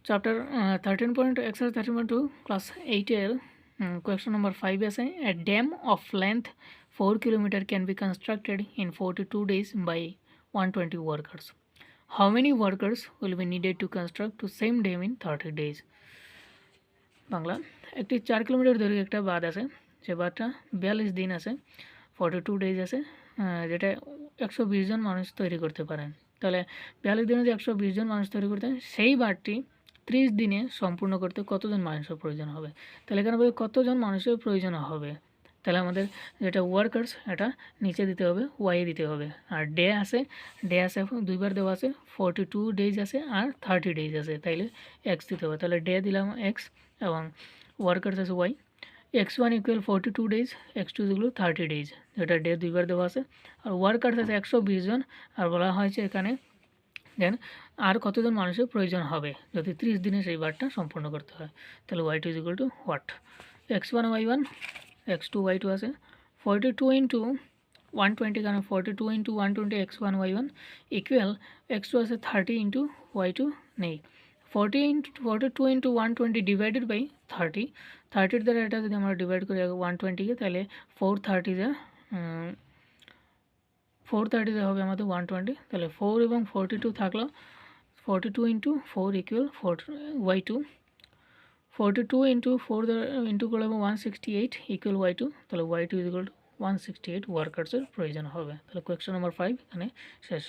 Chapter 13.2 class 8-এর question number 5 আছে a dam of length 4 kilometre can be constructed in 42 days by 120 workers. How many workers will be needed to construct to same dam in 30 days? Bangla, একটি 4 kilometre দৈর্ঘ্যের একটা বাঁধ আছে, যে বাঁধটা 42 দিন আছে, 42 ডেজ আছে, যেটা 120 জন মানুষ তৈরি করতে পারেন। তাহলে 42 দিনে যে 120 জন মানুষ তৈরি করতে সেই বাঁধটি 30 দিনে সম্পূর্ণ করতে কতজন মানুষের প্রয়োজন হবে? তাহলে এখানে বলি কতজন মানুষের প্রয়োজন হবে, তাহলে আমাদের যেটা ওয়ার্কার্স এটা নিচে দিতে হবে, ওয়াই দিতে হবে। আর ডে আছে দুইবার দেওয়া আছে, 42 ডেজ আছে আর 30 ডেজ আছে, তাইলে এক্স দিতে হবে। তাহলে ডে দিলাম এক্স এবং ওয়ার্কার্স আছে Y. x1 equal 42 days, x2 equal 30 days, যেটা ডে দুইবার দেওয়া আছে। আর ওয়ার্কার্স আছে 120 জন, আর বলা হয়েছে এখানে দেন আর কতজন মানুষের প্রয়োজন হবে যদি 30 দিনে সেই বারটা সম্পূর্ণ করতে হয়। তাহলে y2 is equal to what, x1 y1 x2 y2 আছে, 42 ইন্টু 120, কারণ 42 into 120 x1 y1 equal x2 আছে 30 ইন্টু y2 নেই, 42 ইন্টু 120 ডিভাইডেড বাই 30 দ্বারা এটা যদি আমরা ডিভাইড করি 120কে, তাহলে 430 হবে আমাদের 120, তাহলে 4 এবং 42 থাকলো, 42 into 4 equal 4y2, 42 into 4 into করলে 168 ইকুয়াল y2, তাহলে y2 ইকুয়াল টু 168 ওয়ার্কার্সের প্রয়োজন হবে। তাহলে কোয়েশ্চন নম্বর 5 এখানে শেষ।